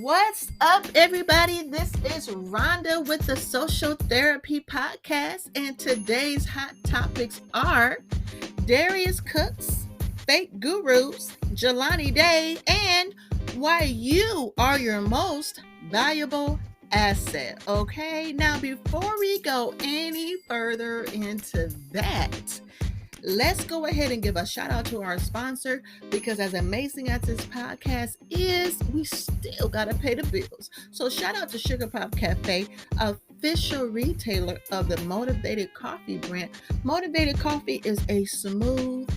What's up, everybody? This is Rhonda with the Social Therapy Podcast, and today's hot topics are Darius Cooks, fake gurus, Jelani Day, and why you are your most valuable asset. Okay, now before we go any further into that, let's go ahead and give a shout out to our sponsor, because as amazing as this podcast is, we still got to pay the bills. So shout out to Sugar Pop Cafe, official retailer of the Motivated Coffee brand. Motivated Coffee is a smooth,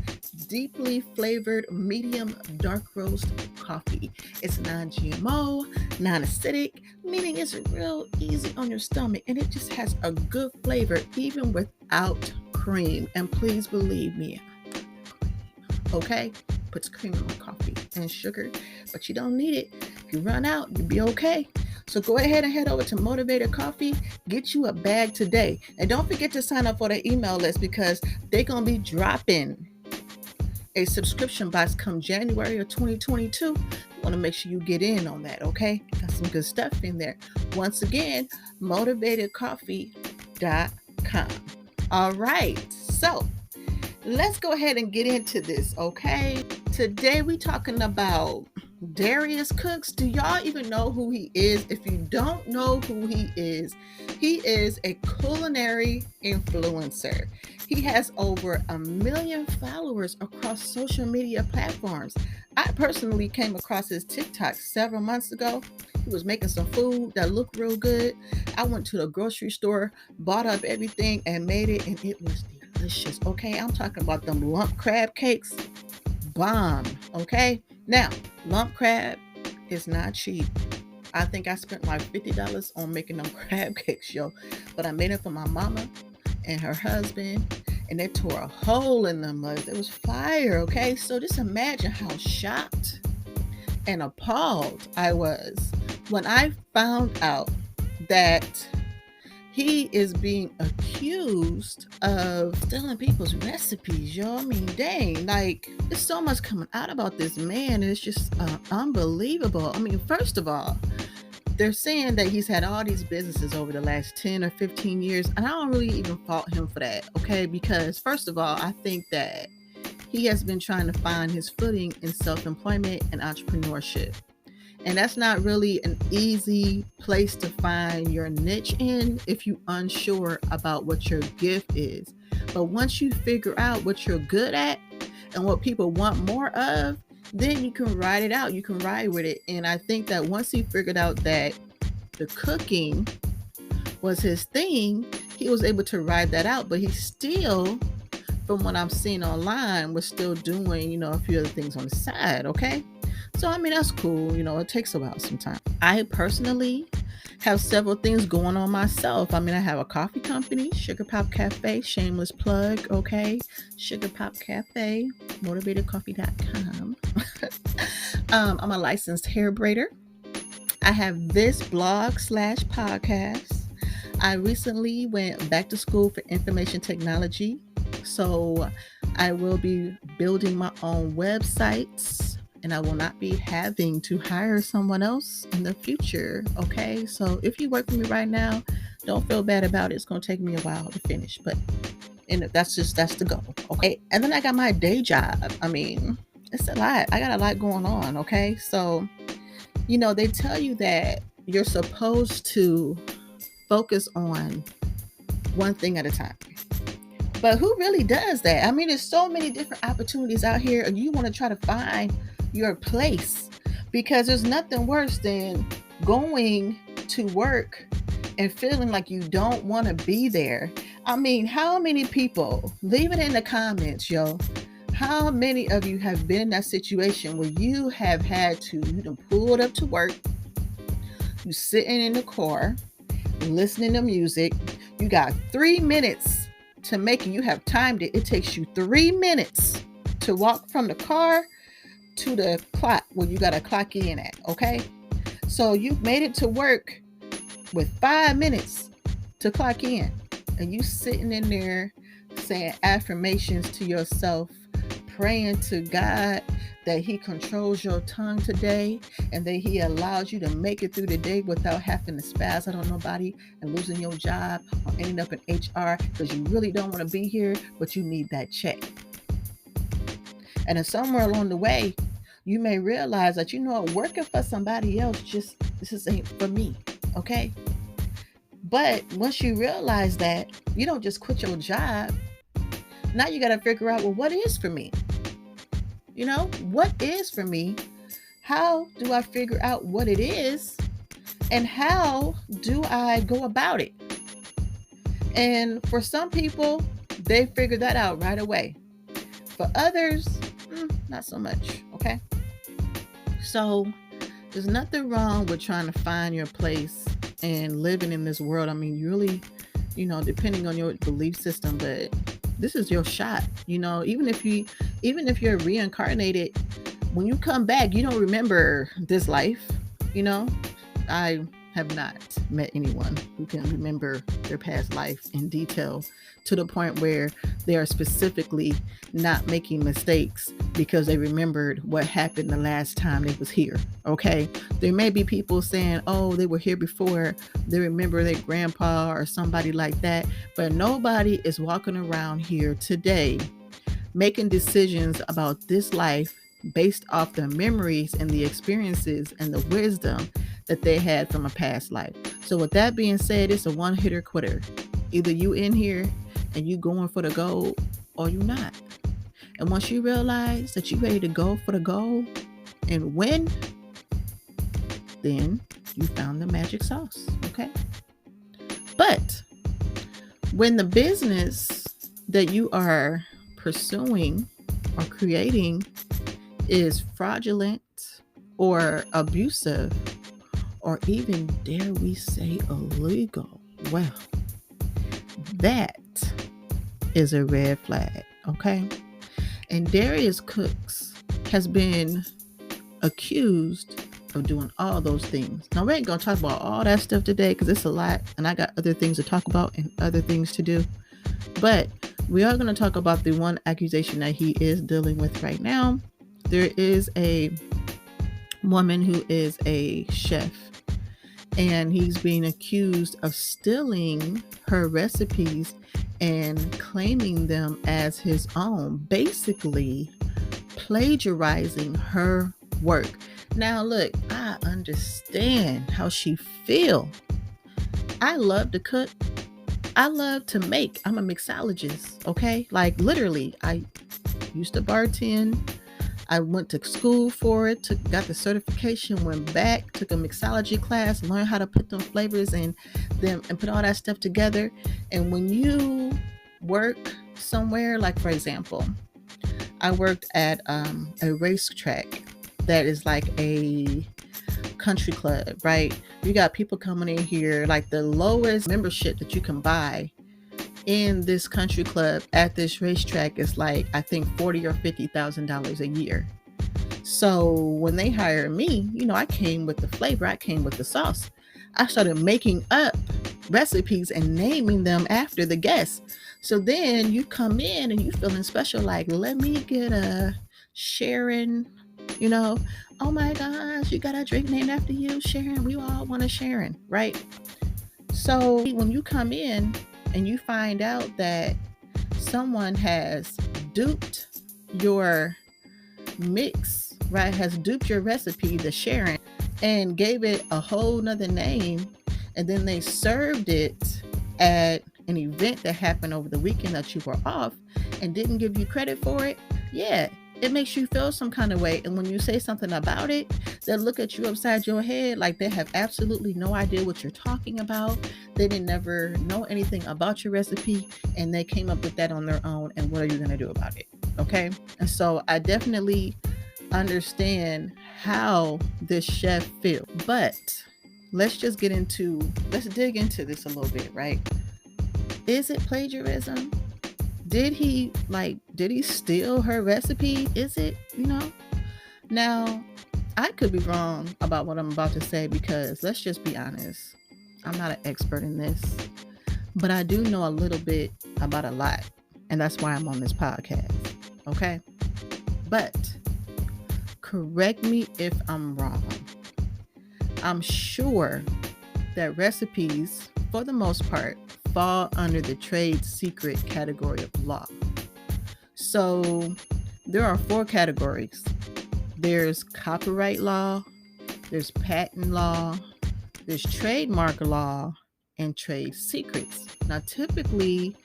deeply flavored, medium dark roast coffee. It's non-GMO, non-acidic, meaning it's real easy on your stomach, and it just has a good flavor even without cream. And please believe me, okay, puts cream in my coffee and sugar, but you don't need it. If you run out, you'll be okay. So go ahead and head over to Motivated Coffee, get you a bag today, and don't forget to sign up for the email list, because they're gonna be dropping a subscription box come January of 2022. You want to make sure you get in on that, okay? Got some good stuff in there. Once again, motivatedcoffee.com. All right, so let's go ahead and get into this, okay? Today we're talking about Darius Cooks. Do y'all even know who he is? If you don't know who he is a culinary influencer. He has over 1 million followers across social media platforms. I personally came across his TikTok several months ago. He was making some food that looked real good. I went to the grocery store, bought up everything, and made it, and it was delicious. Okay, I'm talking about them lump crab cakes. Bomb. Okay, now lump crab is not cheap. I think I spent like $50 on making them crab cakes, yo. But I made it for my mama and her husband, and they tore a hole in the mud. It was fire, okay? So just imagine how shocked and appalled I was when I found out that he is being accused of stealing people's recipes, yo. I mean, dang, like, there's so much coming out about this man, and it's just unbelievable. I mean, first of all, they're saying that he's had all these businesses over the last 10 or 15 years, and I don't really even fault him for that, okay? Because first of all, I think that he has been trying to find his footing in self-employment and entrepreneurship. And that's not really an easy place to find your niche in if you're unsure about what your gift is. But once you figure out what you're good at and what people want more of, then you can ride it out. You can ride with it. And I think that once he figured out that the cooking was his thing, he was able to ride that out. But he still, from what I'm seeing online, was still doing, a few other things on the side, okay? So, I mean, that's cool. It takes a while sometimes. I personally have several things going on myself. I mean, I have a coffee company, Sugar Pop Cafe, shameless plug, okay? Sugar Pop Cafe, motivatedcoffee.com. I'm a licensed hair braider. I have this blog/podcast. I recently went back to school for information technology. So I will be building my own websites, and I will not be having to hire someone else in the future, okay? So if you work for me right now, don't feel bad about it. It's going to take me a while to finish, but that's the goal, okay? And then I got my day job. I mean, it's a lot. I got a lot going on, okay? So, they tell you that you're supposed to focus on one thing at a time. But who really does that? I mean, there's so many different opportunities out here, and you want to try to find your place, because there's nothing worse than going to work and feeling like you don't want to be there. I mean, how many people, leave it in the comments, yo, how many of you have been in that situation where you have had to, pull it up to work, you sitting in the car, listening to music, you got 3 minutes to make it, you have timed it, it takes you 3 minutes to walk from the car to the clock where you got to clock in at, okay? So you made it to work with 5 minutes to clock in, and you sitting in there saying affirmations to yourself, praying to God that he controls your tongue today, and that he allows you to make it through the day without having to spaz out on nobody and losing your job or ending up in HR because you really don't want to be here, but you need that check. And then somewhere along the way, you may realize that, working for somebody else, this ain't for me. Okay. But once you realize that, you don't just quit your job. Now you got to figure out, well, what is for me? What is for me? How do I figure out what it is? And how do I go about it? And for some people, they figure that out right away. For others, not so much. Okay. So there's nothing wrong with trying to find your place and living in this world. I mean, really, depending on your belief system, but this is your shot. Even if you're reincarnated, when you come back, you don't remember this life. I have not met anyone who can remember their past life in detail to the point where they are specifically not making mistakes because they remembered what happened the last time they was here. Okay. There may be people saying, oh, they were here before. They remember their grandpa or somebody like that, but nobody is walking around here today making decisions about this life based off the memories and the experiences and the wisdom that they had from a past life. So with that being said, it's a one-hitter quitter. Either you in here and you going for the goal, or you not. And once you realize that you ready to go for the goal and win, then you found the magic sauce. Okay. But when the business that you are pursuing or creating is fraudulent or abusive, or even, dare we say, illegal, well, that is a red flag. Okay. And Darius Cooks has been accused of doing all those things. Now, we ain't going to talk about all that stuff today because it's a lot and I got other things to talk about and other things to do. But we are going to talk about the one accusation that he is dealing with right now. There is a woman who is a chef, and he's being accused of stealing her recipes and claiming them as his own, basically plagiarizing her work. Now, look, I understand how she feels. I love to cook. I love to make. I'm a mixologist, okay? Like, literally, I used to bartend. I went to school for it, got the certification, went back, took a mixology class, learned how to put them flavors and put all that stuff together. And when you work somewhere, like, for example, I worked at a racetrack that is like a country club, right? You got people coming in here, like the lowest membership that you can buy in this country club at this racetrack is like, I think $40,000 or $50,000 a year. So when they hired me, I came with the flavor, I came with the sauce. I started making up recipes and naming them after the guests. So then you come in and you feeling special, like, let me get a Sharon, oh my gosh, you got a drink named after you, Sharon. We all want a Sharon, right? So when you come in and you find out that someone has duped your mix, right, has duped your recipe, the Sharon, and gave it a whole nother name, and then they served it at an event that happened over the weekend that you were off and didn't give you credit for it, yeah, it makes you feel some kind of way. And when you say something about it, they'll look at you upside your head like they have absolutely no idea what you're talking about. They didn't never know anything about your recipe, and they came up with that on their own. And what are you going to do about it? Okay. And so I definitely understand how this chef feels, but let's dig into this a little bit, right? Is it plagiarism? Did he steal her recipe? Is it, Now, I could be wrong about what I'm about to say because let's just be honest. I'm not an expert in this, but I do know a little bit about a lot. And that's why I'm on this podcast. Okay. But correct me if I'm wrong. I'm sure that recipes, for the most part, fall under the trade secret category of law. So there are 4 categories. There's copyright law, there's patent law, there's trademark law, and trade secrets. Now, typically,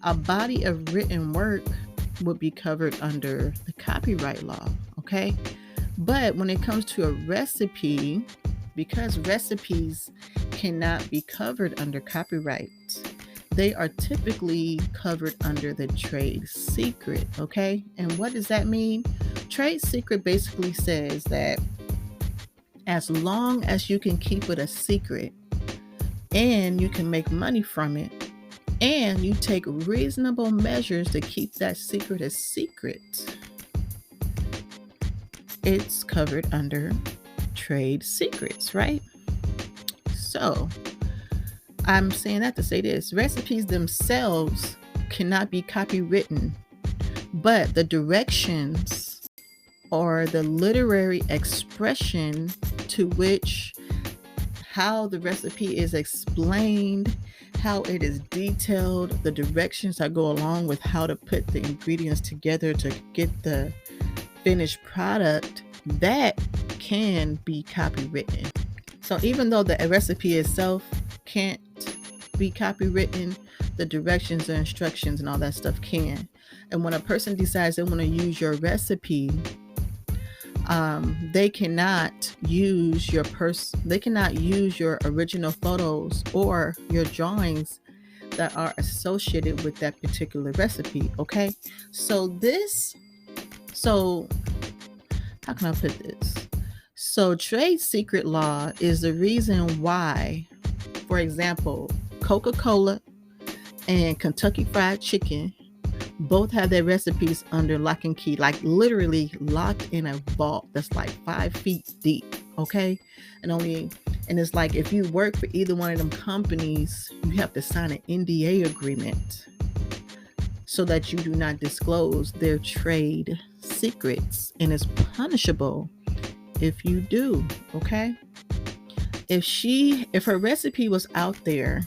a body of written work would be covered under the copyright law, okay? But when it comes to a recipe, because recipes cannot be covered under copyright, they are typically covered under the trade secret, okay? And what does that mean? Trade secret basically says that as long as you can keep it a secret and you can make money from it and you take reasonable measures to keep that secret a secret, it's covered under trade secrets, right? So I'm saying that to say this: recipes themselves cannot be copywritten, but the directions or the literary expression to which how the recipe is explained, how it is detailed, the directions that go along with how to put the ingredients together to get the finished product, that can be copywritten. So even though the recipe itself can't be copywritten, the directions, the instructions, and all that stuff can. And when a person decides they want to use your recipe, they cannot use your original photos or your drawings that are associated with that particular recipe. Okay, so how can I put this? So trade secret law is the reason why, for example, Coca-Cola and Kentucky Fried Chicken both have their recipes under lock and key, like literally locked in a vault that's like 5 feet deep. Okay. And it's like, if you work for either one of them companies, you have to sign an NDA agreement so that you do not disclose their trade secrets, and it's punishable if you do. Okay. If her recipe was out there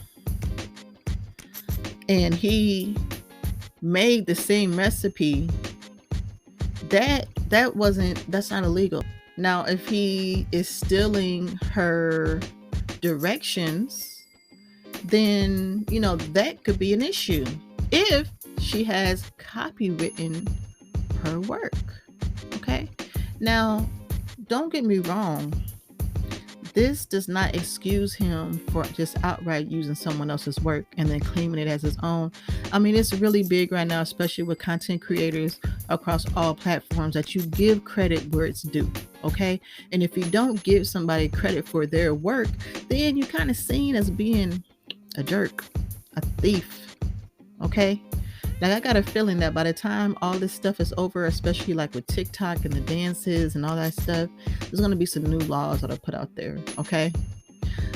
and he made the same recipe, that's not illegal. Now, if he is stealing her directions, then that could be an issue if she has copywritten her work. Okay. Now, don't get me wrong, this does not excuse him for just outright using someone else's work and then claiming it as his own. I mean, it's really big right now, especially with content creators across all platforms, that you give credit where it's due. Okay. And if you don't give somebody credit for their work, then you're kind of seen as being a jerk, a thief. Okay. Like, I got a feeling that by the time all this stuff is over, especially like with TikTok and the dances and all that stuff, there's going to be some new laws that are put out there. Okay.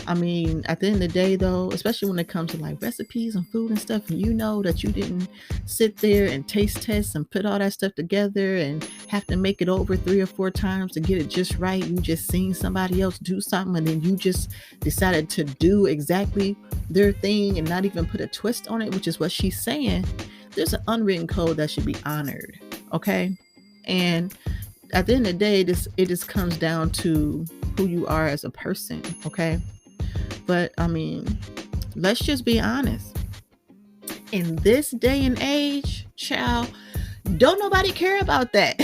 I mean, at the end of the day, though, especially when it comes to like recipes and food and stuff, and that you didn't sit there and taste test and put all that stuff together and have to make it over 3 or 4 times to get it just right. You just seen somebody else do something and then you just decided to do exactly their thing and not even put a twist on it, which is what she's saying. There's an unwritten code that should be honored. Okay. And at the end of the day, it just comes down to who you are as a person. Okay. But I mean, let's just be honest. In this day and age, child, don't nobody care about that.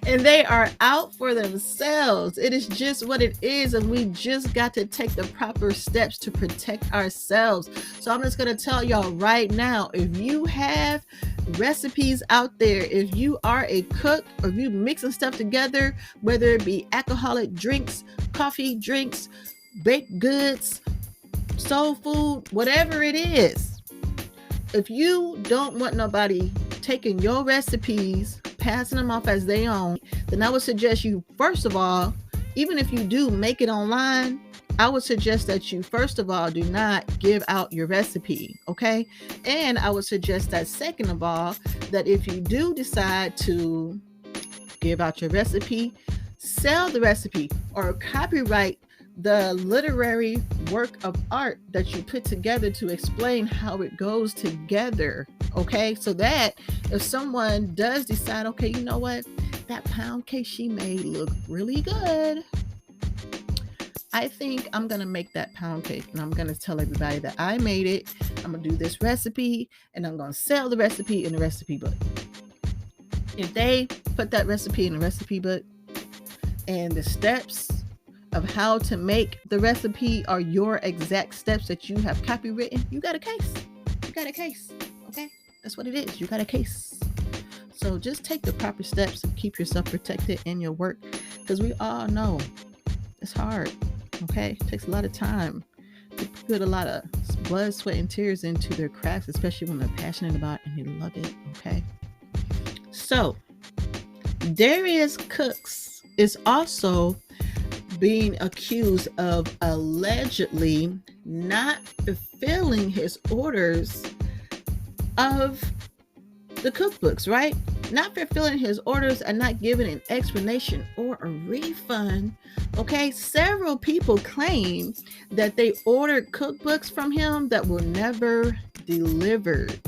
And they are out for themselves. It is just what it is. And we just got to take the proper steps to protect ourselves. So I'm just going to tell y'all right now, if you have recipes out there, if you are a cook, or if you mixing stuff together, whether it be alcoholic drinks, coffee drinks, baked goods, soul food, whatever it is, if you don't want nobody taking your recipes, passing them off as they own, then I would suggest you, first of all, even if you do make it online, I would suggest that you, first of all, do not give out your recipe. Okay. And I would suggest that, second of all, that if you do decide to give out your recipe, sell the recipe, or copyright the literary work of art that you put together to explain how it goes together. Okay, so that if someone does decide, okay, you know what, that pound cake she made looked really good, I think I'm going to make that pound cake and I'm going to tell everybody that I made it. I'm going to do this recipe and I'm going to sell the recipe in the recipe book. If they put that recipe in the recipe book and the steps of how to make the recipe are your exact steps that you have copywritten, you got a case. You got a case. Okay? That's what it is. You got a case. So just take the proper steps and keep yourself protected in your work, because we all know it's hard. Okay? It takes a lot of time. They put a lot of blood, sweat, and tears into their crafts, especially when they're passionate about it and they love it. Okay? So, Darius Cooks is also being accused of allegedly not fulfilling his orders of the cookbooks, right? Not fulfilling his orders and not giving an explanation or a refund. Okay, several people claim that they ordered cookbooks from him that were never delivered.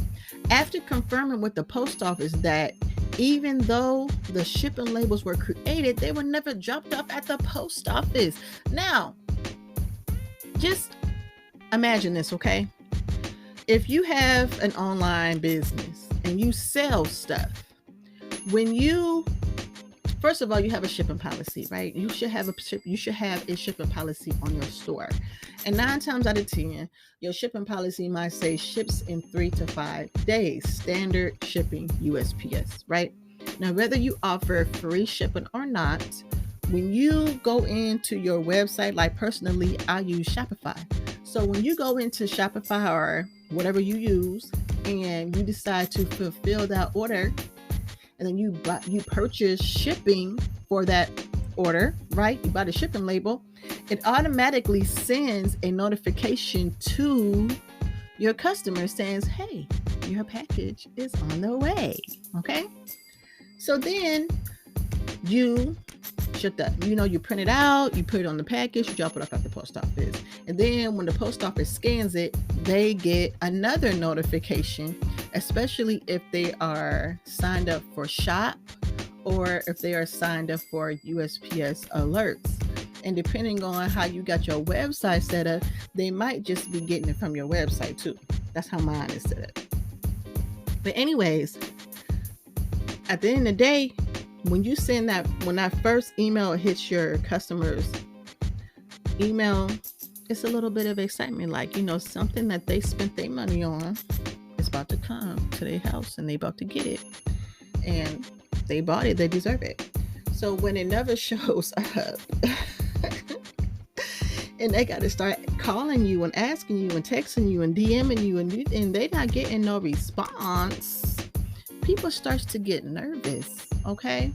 After confirming with the post office that even though the shipping labels were created, they were never dropped off at the post office. Now, just imagine this, okay? If you have an online business and you sell stuff, first of all, you have a shipping policy, right? You should have a shipping policy on your store. And 9 times out of 10, your shipping policy might say ships in 3 to 5 days, standard shipping USPS, right? Now, whether you offer free shipping or not, when you go into your website, like personally, I use Shopify. So when you go into Shopify or whatever you use and you decide to fulfill that order, and then you purchase shipping for that order, right? You buy the shipping label, it automatically sends a notification to your customer saying, hey, your package is on the way. Okay. So then you you print it out, you put it on the package, you drop it off at the post office. And then when the post office scans it, they get another notification, especially if they are signed up for SHOP or if they are signed up for USPS alerts. And depending on how you got your website set up, they might just be getting it from your website too. That's how mine is set up. But anyways, at the end of the day, when that first email hits your customer's email, it's a little bit of excitement, like, something that they spent their money on is about to come to their house and they about to get it. And they bought it, they deserve it. So when it never shows up and they got to start calling you and asking you and texting you and DMing you and they not getting no response, people starts to get nervous, okay?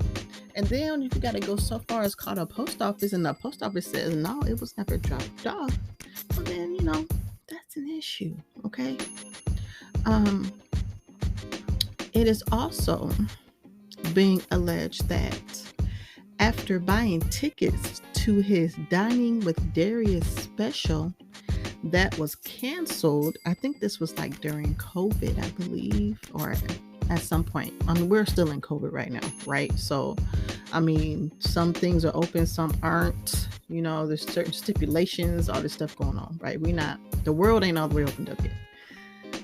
And then if you got to go so far as call the post office and the post office says, no, it was never dropped off, well then, that's an issue, okay? It is also being alleged that after buying tickets to his Dining with Darius special that was canceled, I think this was like during COVID, I believe, or at some point. We're still in COVID right now, right? So, some things are open, some aren't. There's certain stipulations, all this stuff going on, right? The world ain't all the way opened up yet.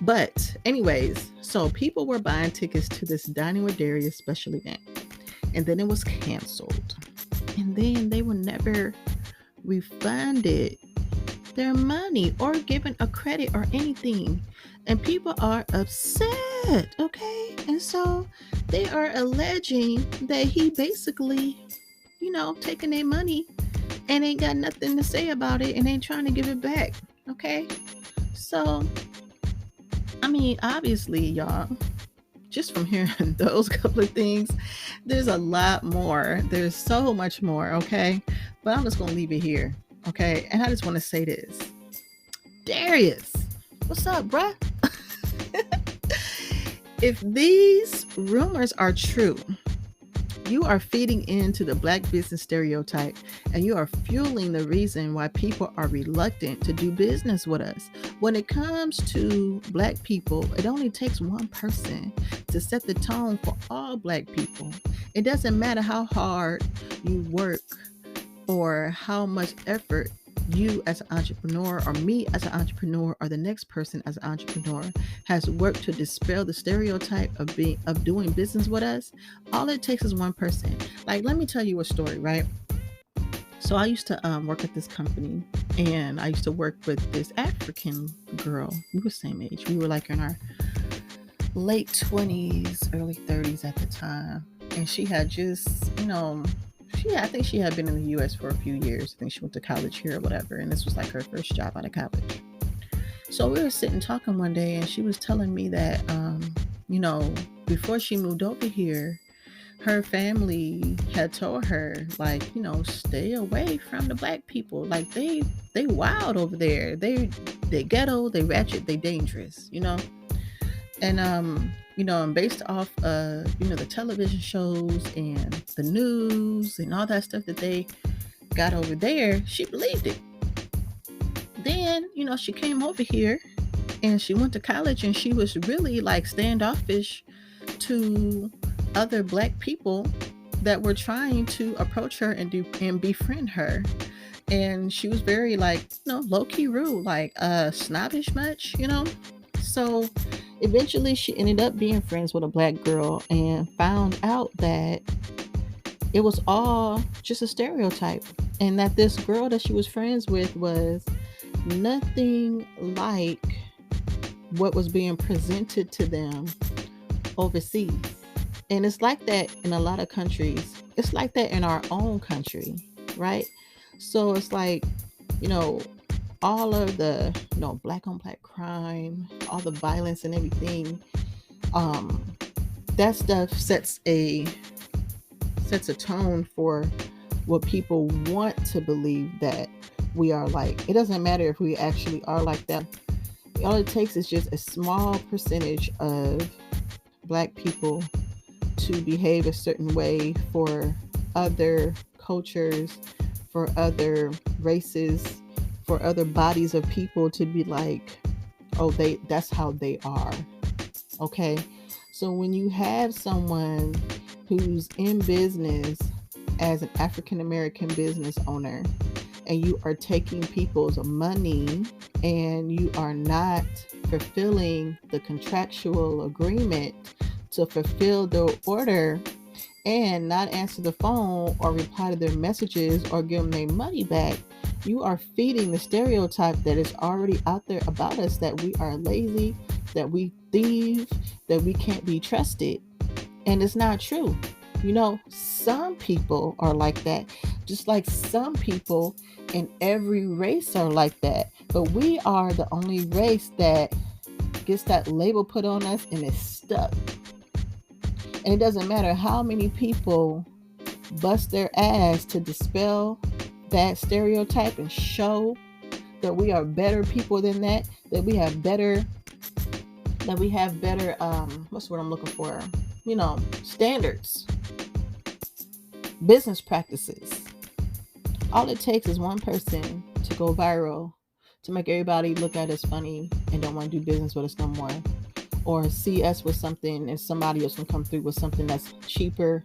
But anyways, so people were buying tickets to this Dining with Darius special event. And then it was canceled. And then they were never refunded their money or given a credit or anything. And people are upset, okay? And so they are alleging that he basically, taking their money and ain't got nothing to say about it and ain't trying to give it back, okay? So, obviously, y'all, just from hearing those couple of things, there's a lot more. There's so much more, okay? But I'm just going to leave it here, okay? And I just want to say this. Darius, what's up, bruh? If these rumors are true, You are feeding into the black business stereotype, and you are fueling the reason why people are reluctant to do business with us. When it comes to black people, it only takes one person to set the tone for all black people. It doesn't matter how hard you work or how much effort you as an entrepreneur or me as an entrepreneur or the next person as an entrepreneur has worked to dispel the stereotype of doing business with us. All it takes is one person. Like, let me tell you a story, right? So I used to work at this company, and I used to work with this African girl. We were the same age. We were like in our late 20s, early 30s at the time. And she had just, I think she had been in the US for a few years. I think she went to college here or whatever. And this was like her first job out of college. So we were sitting talking one day, and she was telling me that, before she moved over here, her family had told her, like, stay away from the black people. Like, they wild over there. They ghetto, they ratchet, they dangerous, And and based off the television shows and the news and all that stuff that they got over there, she believed it. Then, she came over here and she went to college, and she was really like standoffish to other black people that were trying to approach her and befriend her. And she was very like, low-key rude, like snobbish much, So eventually she ended up being friends with a black girl and found out that it was all just a stereotype, and that this girl that she was friends with was nothing like what was being presented to them overseas. And it's like that in a lot of countries. It's like that in our own country, right? So it's like, all of the, black on black crime, all the violence and everything, that stuff sets a tone for what people want to believe that we are like. It doesn't matter if we actually are like that. All it takes is just a small percentage of black people to behave a certain way for other cultures, for other races, for other bodies of people to be like, oh, that's how they are. Okay. So when you have someone who's in business as an African American business owner, and you are taking people's money and you are not fulfilling the contractual agreement to fulfill the order and not answer the phone or reply to their messages or give them their money back, you are feeding the stereotype that is already out there about us, that we are lazy, that we thieve, that we can't be trusted. And it's not true. Some people are like that, just like some people in every race are like that. But we are the only race that gets that label put on us and is stuck. And it doesn't matter how many people bust their ass to dispel that stereotype and show that we are better people than that we have better, what's the word I'm looking for? Standards, business practices. All it takes is one person to go viral to make everybody look at us funny and don't want to do business with us no more, or see us with something and somebody else can come through with something that's cheaper,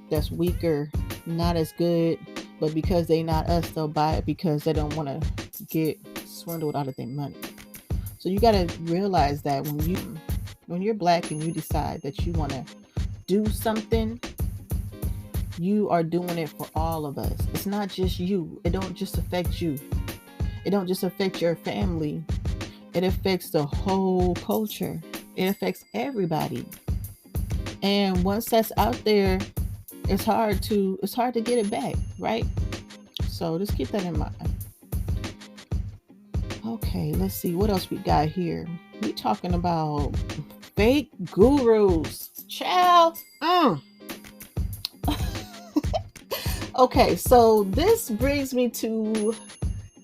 that's weaker, not as good, but because they not us, they'll buy it because they don't want to get swindled out of their money. So you got to realize that when you're black and you decide that you want to do something, you are doing it for all of us. It's not just you. It don't just affect you. It don't just affect your family. It affects the whole culture. It affects everybody. And once that's out there, it's hard to get it back, right? So just keep that in mind. Okay, let's see what else we got here. We talking about fake gurus. Child. Okay, so this brings me to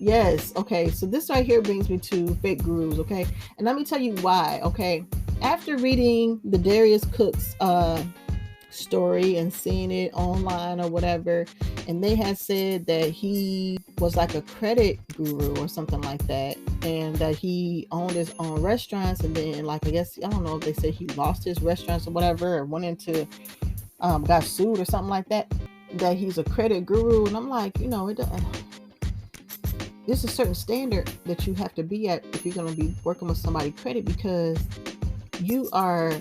so this right here brings me to fake gurus, okay? And let me tell you why, okay? After reading the Darius Cooks story and seen it online or whatever, and they had said that he was like a credit guru or something like that, and that he owned his own restaurants, and then, like, I guess, I don't know if they say he lost his restaurants or whatever, or went into got sued or something like that, that he's a credit guru. And I'm like, there's a certain standard that you have to be at if you're going to be working with somebody credit, because you are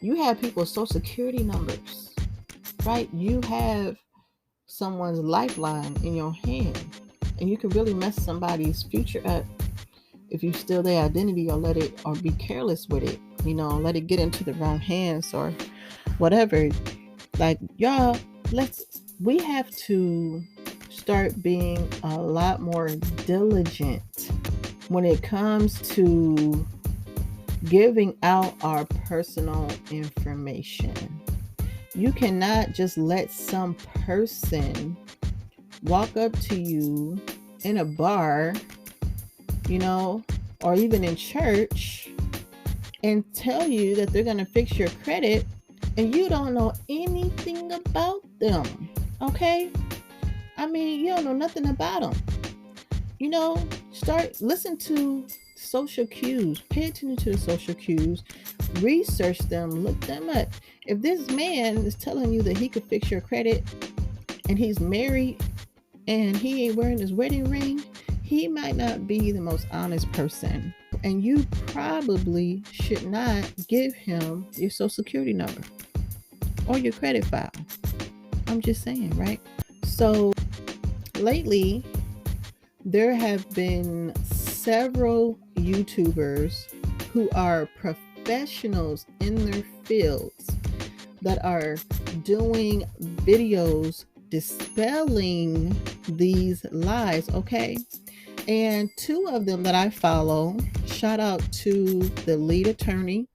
you have people's social security numbers, right? You have someone's lifeline in your hand, and you can really mess somebody's future up if you steal their identity, or let it, or be careless with it, let it get into the wrong hands or whatever. Like, y'all, we have to start being a lot more diligent when it comes to giving out our personal information. You cannot just let some person walk up to you in a bar, or even in church, and tell you that they're going to fix your credit, and you don't know anything about them. Okay? I mean, you don't know nothing about them. Listen to social cues. Pay attention to the social cues. Research them. Look them up. If this man is telling you that he could fix your credit, and he's married, and he ain't wearing his wedding ring, he might not be the most honest person. And you probably should not give him your social security number or your credit file. I'm just saying, right? So lately, there have been several YouTubers who are professionals in their fields that are doing videos dispelling these lies, okay? And two of them that I follow, shout out to the lead attorney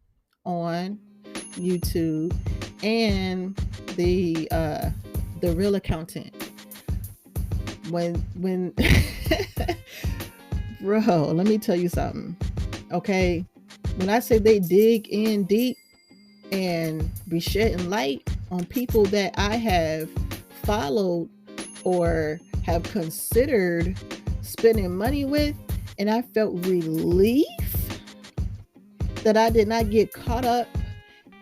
on YouTube and the real accountant. When bro, let me tell you something, okay? When I say they dig in deep and be shedding light on people that I have followed or have considered spending money with, and I felt relief that I did not get caught up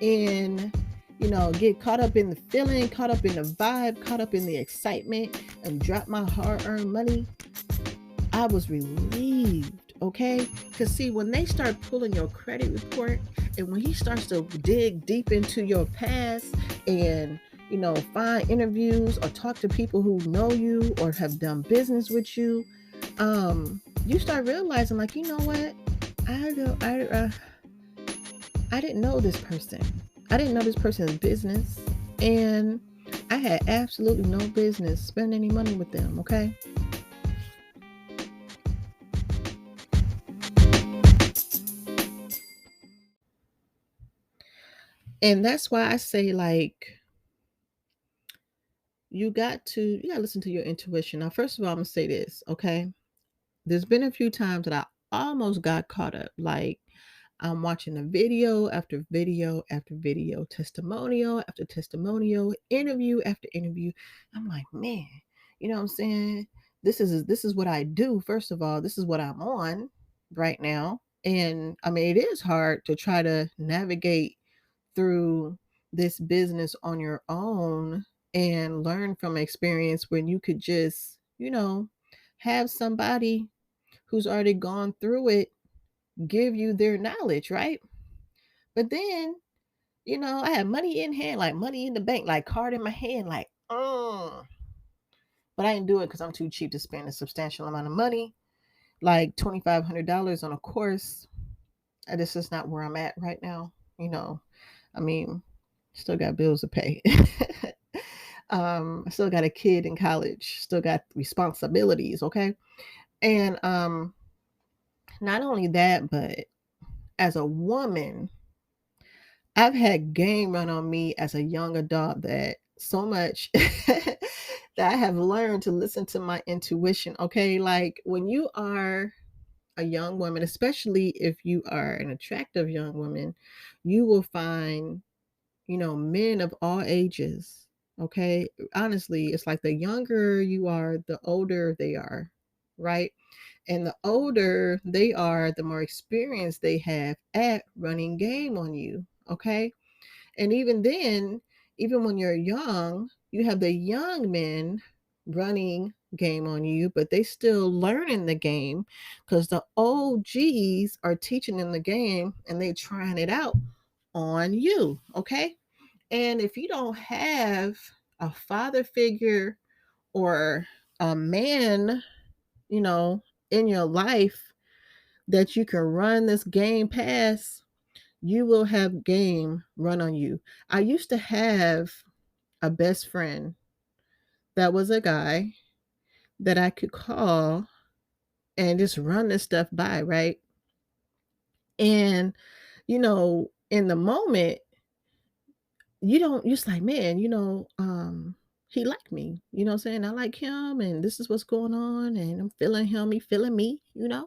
in the feeling, caught up in the vibe, caught up in the excitement, and drop my hard-earned money. I was relieved, okay? Because see, when they start pulling your credit report, and when he starts to dig deep into your past, and find interviews or talk to people who know you or have done business with you, you start realizing, like, you know what? I didn't know this person. I didn't know this person's business, and I had absolutely no business spending any money with them, okay? And that's why I say, like, you got to listen to your intuition. Now, first of all, I'm gonna say this, okay? There's been a few times that I almost got caught up. Like, I'm watching a video after video after video, testimonial after testimonial, interview after interview. I'm like, man, you know what I'm saying? This is what I do. First of all, this is what I'm on right now. And I mean, it is hard to try to navigate through this business on your own and learn from experience when you could just, have somebody who's already gone through it give you their knowledge, right? But then, I had money in hand, like money in the bank, like card in my hand, like, but I didn't do it because I'm too cheap to spend a substantial amount of money, like $2,500 on a course. This is not where I'm at right now. I mean, still got bills to pay. I still got a kid in college, still got responsibilities, okay? And not only that, but as a woman, I've had game run on me as a young adult, that so much that I have learned to listen to my intuition, okay? Like, when you are a young woman, especially if you are an attractive young woman, you will find men of all ages. Okay. Honestly, it's like the younger you are, the older they are, right? And the older they are, the more experience they have at running game on you. Okay. And even then, even when you're young, you have the young men running game on you, but they still learning the game because the OGs are teaching them the game and they trying it out on you. Okay. And if you don't have a father figure or a man, you know, in your life that you can run this game past, you will have game run on you. I used to have a best friend that was a guy that I could call and just run this stuff by, right? And, in the moment, you just like, man, he liked me, what I'm saying? I like him and this is what's going on and I'm feeling him, he feeling me. And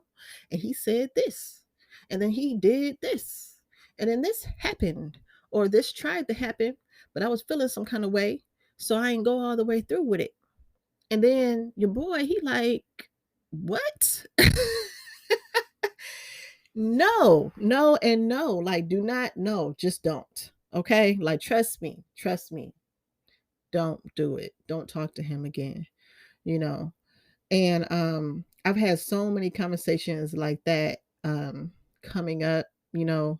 he said this. And then he did this. And then this happened or this tried to happen, but I was feeling some kind of way, so I ain't go all the way through with it. And then your boy, he like, what? No, no, and no. Like, do not, no, just don't. Okay. Like, trust me. Don't do it. Don't talk to him again, you know. And I've had so many conversations like that coming up, you know.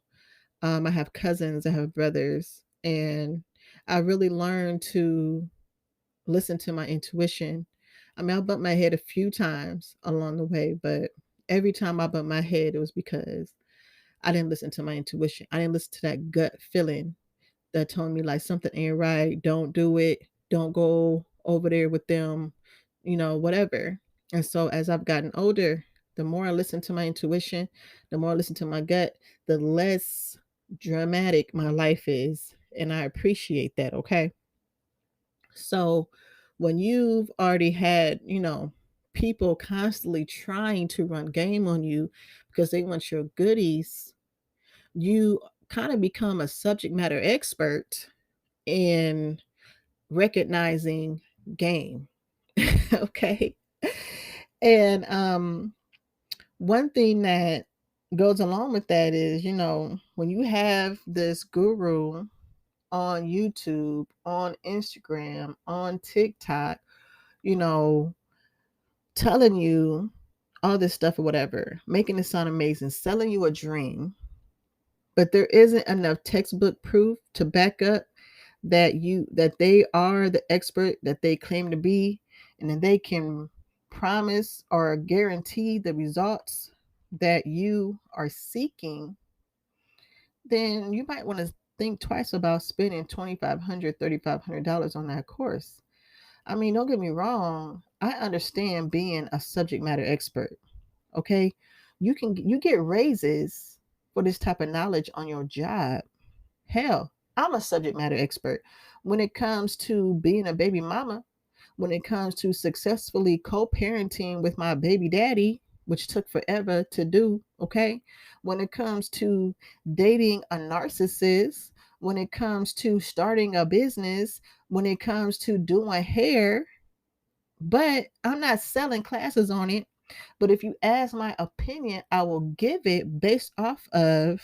I have cousins, I have brothers, and I really learned to listen to my intuition. I mean, I bumped my head a few times along the way, but every time I bumped my head, it was because I didn't listen to my intuition. I didn't listen to that gut feeling that told me like something ain't right. Don't do it. Don't go over there with them, whatever. And so as I've gotten older, the more I listen to my intuition, the more I listen to my gut, the less dramatic my life is. And I appreciate that. Okay. So when you've already had, people constantly trying to run game on you because they want your goodies, you kind of become a subject matter expert in recognizing game. Okay. And one thing that goes along with that is, when you have this guru on YouTube, on Instagram, on TikTok, you know, telling you all this stuff or whatever, making it sound amazing, selling you a dream, but there isn't enough textbook proof to back up that they are the expert that they claim to be, and then they can promise or guarantee the results that you are seeking, then you might want to think twice about spending $2,500, $3,500 on that course. I mean, don't get me wrong, I understand being a subject matter expert. Okay, you get raises for this type of knowledge on your job. Hell, I'm a subject matter expert when it comes to being a baby mama, when it comes to successfully co-parenting with my baby daddy, which took forever to do. Okay, when it comes to dating a narcissist, when it comes to starting a business, when it comes to doing hair. But I'm not selling classes on it. But if you ask my opinion, I will give it based off of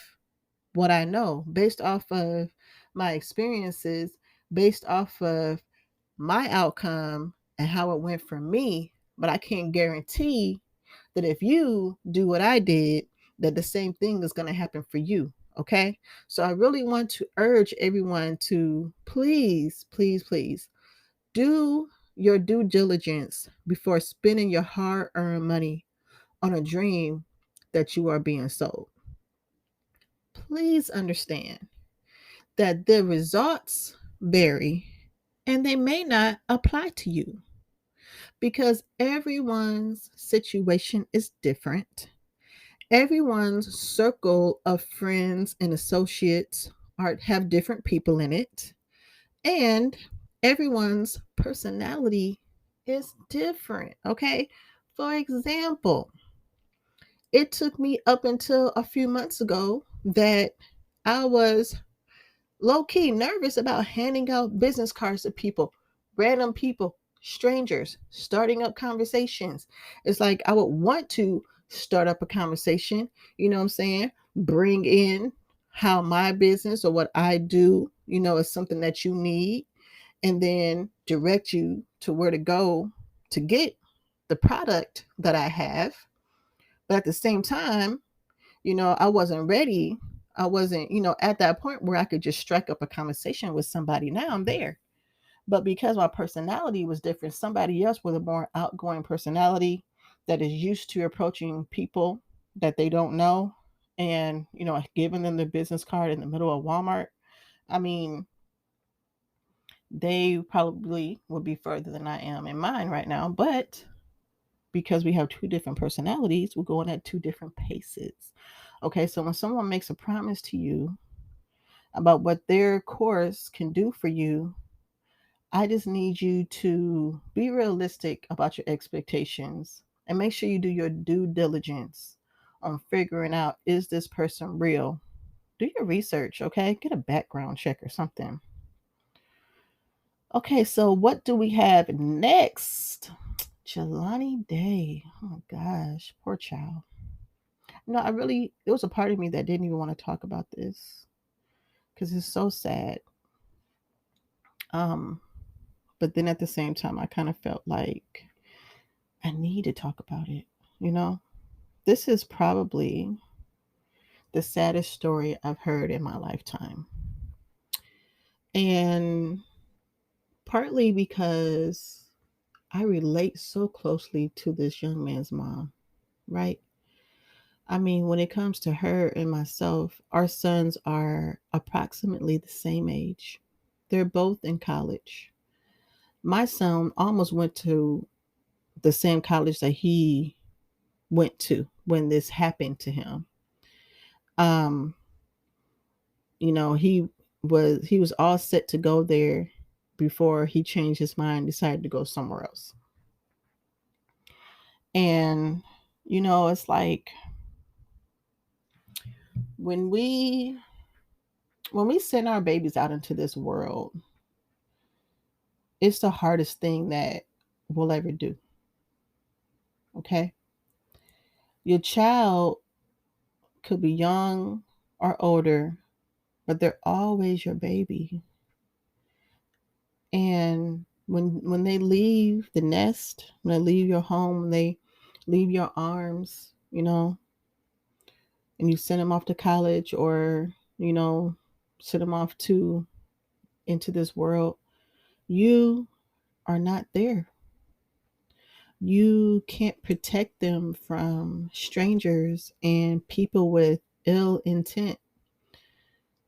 what I know, based off of my experiences, based off of my outcome and how it went for me. But I can't guarantee that if you do what I did, that the same thing is going to happen for you. Okay. So I really want to urge everyone to please, please, please do your due diligence before spending your hard earned money on a dream that you are being sold. Please understand that the results vary and they may not apply to you because everyone's situation is different. Everyone's circle of friends and associates have different people in it, and everyone's personality is different. Okay. For example, it took me up until a few months ago that I was low key nervous about handing out business cards to people, random people, strangers, starting up conversations. It's like I would want to start up a conversation, you know what I'm saying? Bring in how my business or what I do, is something that you need, and then direct you to where to go to get the product that I have. But at the same time, I wasn't ready. I wasn't, at that point where I could just strike up a conversation with somebody. Now I'm there. But because my personality was different, somebody else with a more outgoing personality that is used to approaching people that they don't know and, giving them their business card in the middle of Walmart. I mean, they probably would be further than I am in mine right now. But because we have two different personalities, we're going at two different paces. Okay, so when someone makes a promise to you about what their course can do for you, I just need you to be realistic about your expectations and make sure you do your due diligence on figuring out, is this person real? Do your research, okay? Get a background check or something. Okay, so what do we have next? Jelani Day. Oh my gosh, poor child. No, there was a part of me that didn't even want to talk about this because it's so sad. Um, but then at the same time, I kind of felt like I need to talk about it. You know, this is probably the saddest story I've heard in my lifetime. And partly because I relate so closely to this young man's mom, right? I mean, when it comes to her and myself, our sons are approximately the same age. They're both in college. My son almost went to the same college that he went to when this happened to him. Um, he was all set to go there before he changed his mind, decided to go somewhere else. And it's like when we send our babies out into this world, it's the hardest thing that we'll ever do. Okay? Your child could be young or older, but they're always your baby. And when they leave the nest, when they leave your home, when they leave your arms, and you send them off to college or, you know, send them off to into this world, you are not there. You can't protect them from strangers and people with ill intent.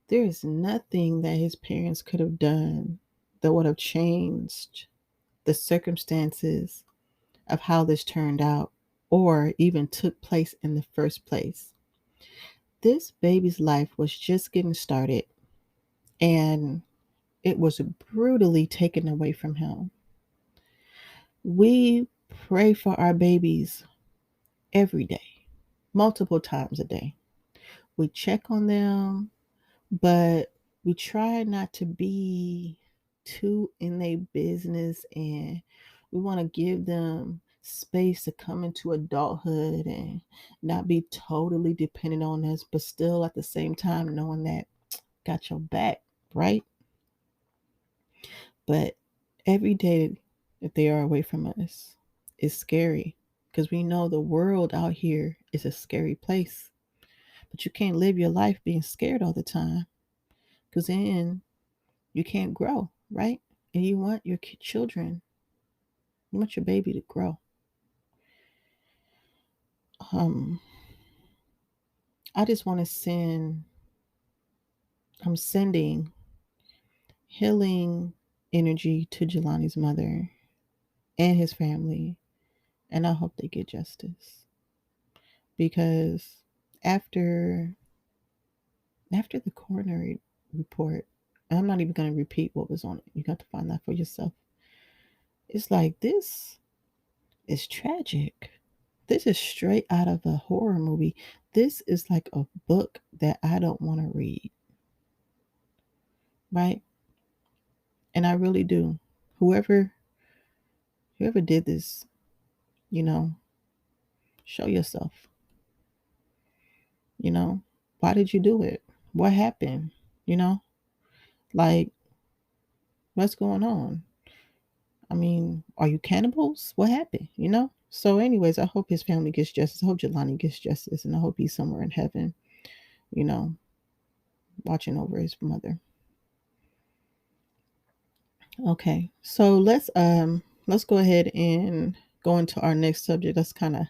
There is nothing that his parents could have done that would have changed the circumstances of how this turned out or even took place in the first place. This baby's life was just getting started and it was brutally taken away from him. We pray for our babies every day, multiple times a day. We check on them, but we try not to be too in their business, and we want to give them space to come into adulthood and not be totally dependent on us, but still at the same time knowing that got your back, right? But every day that they are away from us is scary because we know the world out here is a scary place. But you can't live your life being scared all the time because then you can't grow, right? And you want your children, you want your baby to grow. Um, I just want to I'm sending healing energy to Jelani's mother and his family, and I hope they get justice because after the coronary report, I'm not even going to repeat what was on it. You got to find that for yourself. It's like this is tragic. This is straight out of a horror movie. This is like a book that I don't want to read. right? And I really do. Whoever whoever did this, you know, show yourself. You know, why did you do it? What happened? You know, like, what's going on? I mean, are you cannibals? What happened? You know? So, anyways, I hope his family gets justice. I hope Jelani gets justice, and I hope he's somewhere in heaven, you know, watching over his mother. Okay. So let's go ahead and go into our next subject. Let's kind of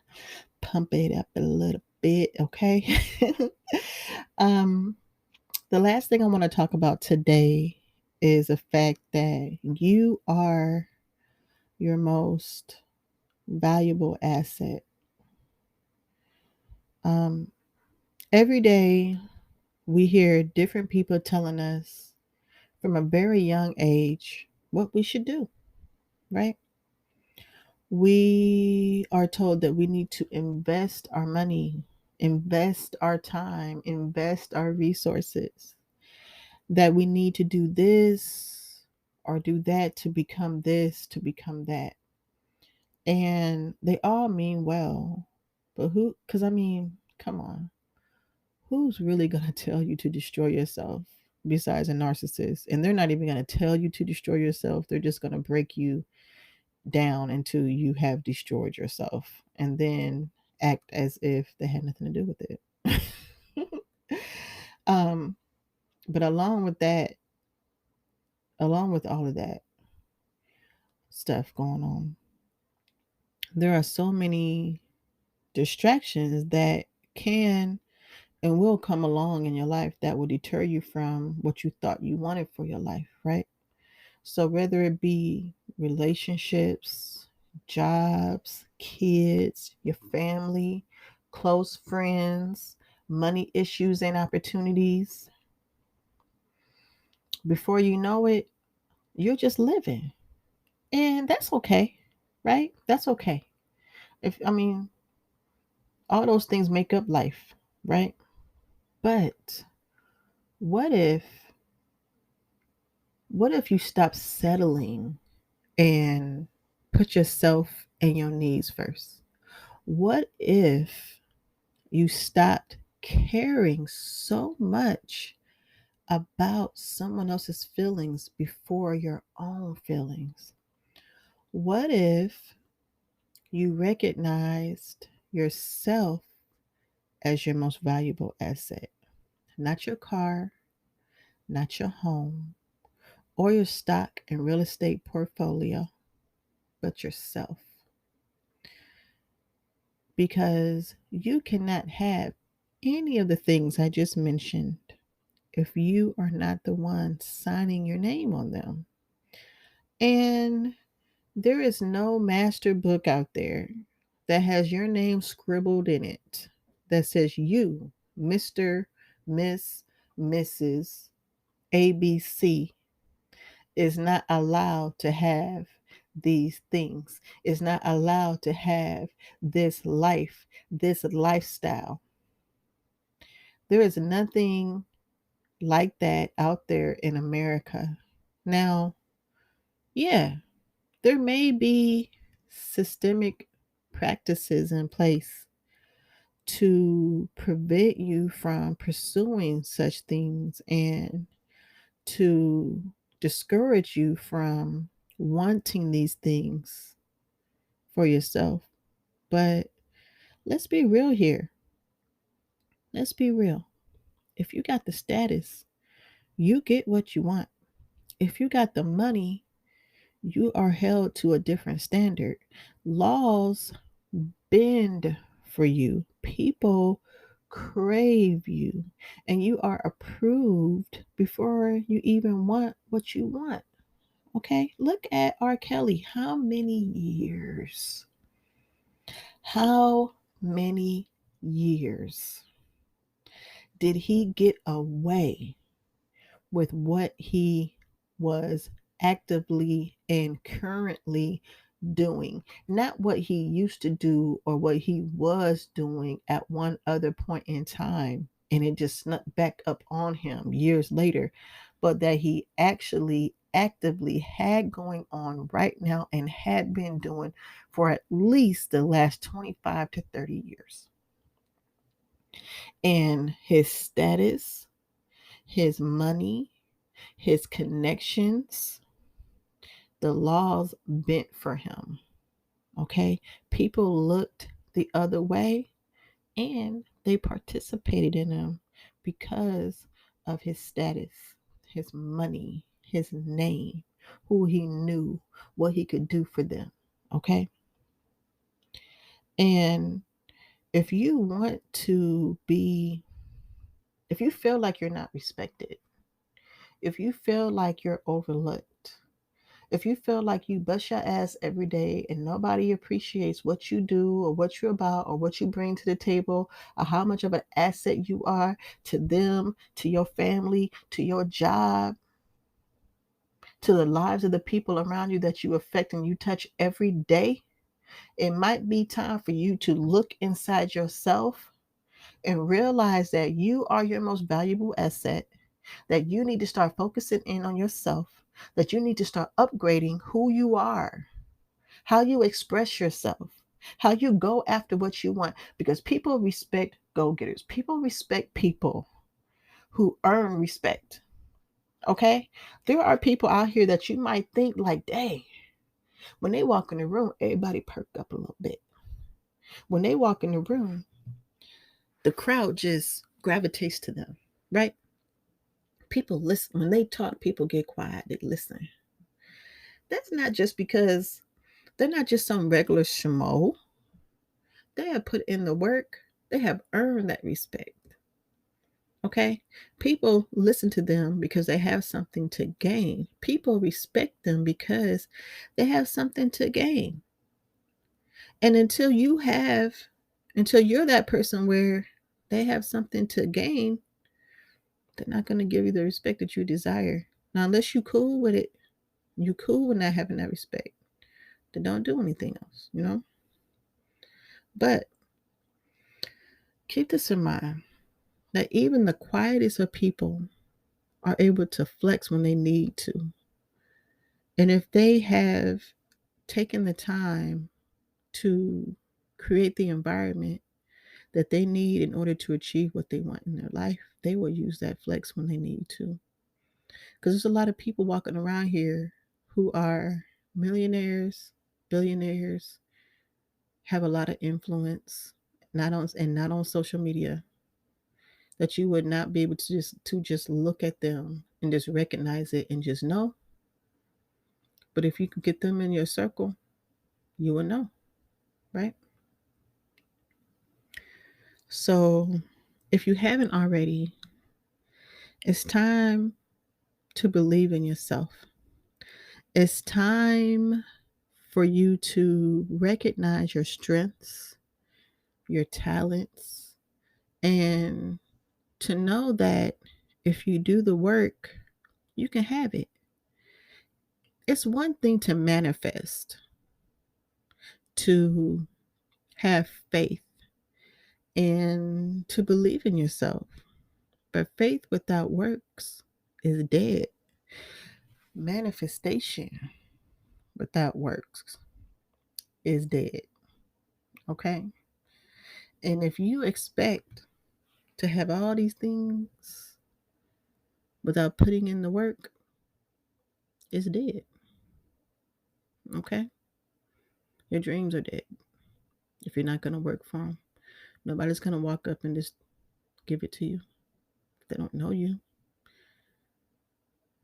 pump it up a little bit, okay? um the last thing I want to talk about today is the fact that you are your most valuable asset. Um, every day we hear different people telling us from a very young age what we should do, right? We are told that we need to invest our money, invest our time, invest our resources, that we need to do this or do that to become this, to become that. And they all mean well. But who, because I mean, come on, who's really going to tell you to destroy yourself besides a narcissist? And they're not even going to tell you to destroy yourself. They're just going to break you down until you have destroyed yourself and then act as if they had nothing to do with it. um, but along with all of that stuff going on, there are so many distractions that can and will come along in your life that will deter you from what you thought you wanted for your life, right? So, whether it be relationships, jobs, kids, your family, close friends, money issues and opportunities, before you know it, you're just living. And that's okay, right? That's okay. If I mean, all those things make up life, right? But what if what if you stop settling and put yourself and your needs first? What if you stopped caring so much about someone else's feelings before your own feelings? What if you recognized yourself as your most valuable asset? Not your car, not your home, or your stock and real estate portfolio, but yourself. Because you cannot have any of the things I just mentioned if you are not the one signing your name on them. And there is no master book out there that has your name scribbled in it that says you, Mr., Miss, Mrs. ABC, is not allowed to have these things, is not allowed to have this life, this lifestyle. There is nothing like that out there in America. Now, yeah, there may be systemic practices in place to prevent you from pursuing such things and to discourage you from wanting these things for yourself. But let's be real here. Let's be real. If you got the status, you get what you want. If you got the money, you are held to a different standard. Laws bend for you, people crave you, and you are approved before you even want what you want. Okay, look at R. Kelly. How many years? How many years did he get away with what he was actively and currently doing? Not what he used to do or what he was doing at one other point in time, and it just snuck back up on him years later. but that he actually actively had going on right now and had been doing for at least the last 25 to 30 years. And his status, his money, his connections, the laws bent for him. Okay? People looked the other way and they participated in him because of his status, his money, his name, who he knew, what he could do for them. Okay? And if you want to be, if you feel like you're not respected, if you feel like you're overlooked, if you feel like you bust your ass every day and nobody appreciates what you do or what you're about or what you bring to the table or how much of an asset you are to them, to your family, to your job, to the lives of the people around you that you affect and you touch every day, it might be time for you to look inside yourself and realize that you are your most valuable asset, that you need to start focusing in on yourself, that you need to start upgrading who you are, how you express yourself, how you go after what you want. Because people respect go getters, people respect people who earn respect. Okay? There are people out here that you might think, like, dang, when they walk in the room, everybody perk up a little bit. When they walk in the room, the crowd just gravitates to them, right? People listen. When they talk, people get quiet, they listen. That's not just because they're not just some regular schmo. They have put in the work, they have earned that respect. Okay? People listen to them because they have something to gain. People respect them because they have something to gain. And until you're that person where they have something to gain, they're not going to give you the respect that you desire. Now, unless you cool with it, you cool with not having that respect, then don't do anything else, you know? But keep this in mind that even the quietest of people are able to flex when they need to. And if they have taken the time to create the environment that they need in order to achieve what they want in their life, they will use that flex when they need to. Because there's a lot of people walking around here who are millionaires, billionaires, have a lot of influence, not on social media, that you would not be able to just look at them and just recognize it and just know. But if you could get them in your circle, you will know, right? So if you haven't already, it's time to believe in yourself. It's time for you to recognize your strengths, your talents, and to know that if you do the work, you can have it. It's one thing to manifest, to have faith, and to believe in yourself. But faith without works is dead. Manifestation without works is dead. Okay? And if you expect to have all these things without putting in the work, it's dead. Okay? Your dreams are dead if you're not going to work for them. Nobody's going to walk up and just give it to you. They don't know you.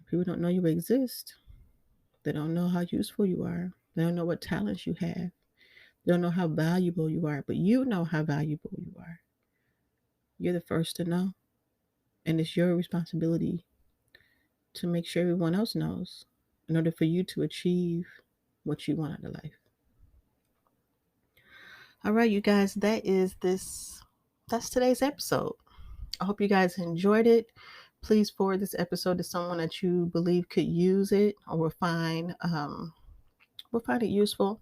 People don't know you exist. They don't know how useful you are. They don't know what talents you have. They don't know how valuable you are, but you know how valuable you are. You're the first to know. And it's your responsibility to make sure everyone else knows in order for you to achieve what you want out of life. All right, you guys, that's today's episode. I hope you guys enjoyed it. Please forward this episode to someone that you believe could use it or will find it useful.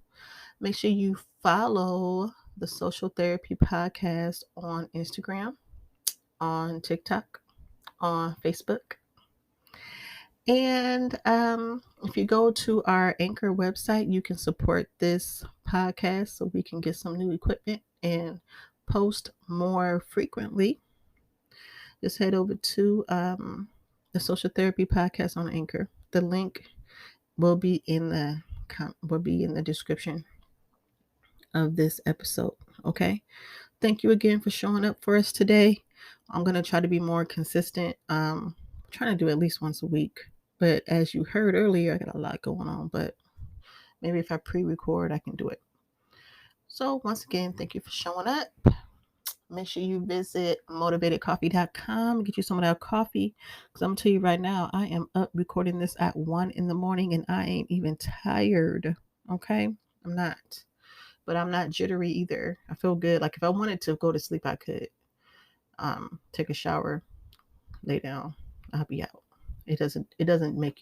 Make sure you follow the Social Therapy Podcast on Instagram, on TikTok, on Facebook. And if you go to our Anchor website, you can support this podcast so we can get some new equipment and post more frequently. Just head over to the Social Therapy Podcast on Anchor. The link will be in the description of this episode. Okay. Thank you again for showing up for us today. I'm gonna try to be more consistent. Trying to do at least once a week. But as you heard earlier, I got a lot going on. But maybe if I pre-record, I can do it. So once again, thank you for showing up. Make sure you visit motivatedcoffee.com and get you some of that coffee. Because I'm going to tell you right now, I am up recording this at 1 in the morning and I ain't even tired. Okay? I'm not. But I'm not jittery either. I feel good. Like if I wanted to go to sleep, I could take a shower, lay down. I'll be out. It doesn't make you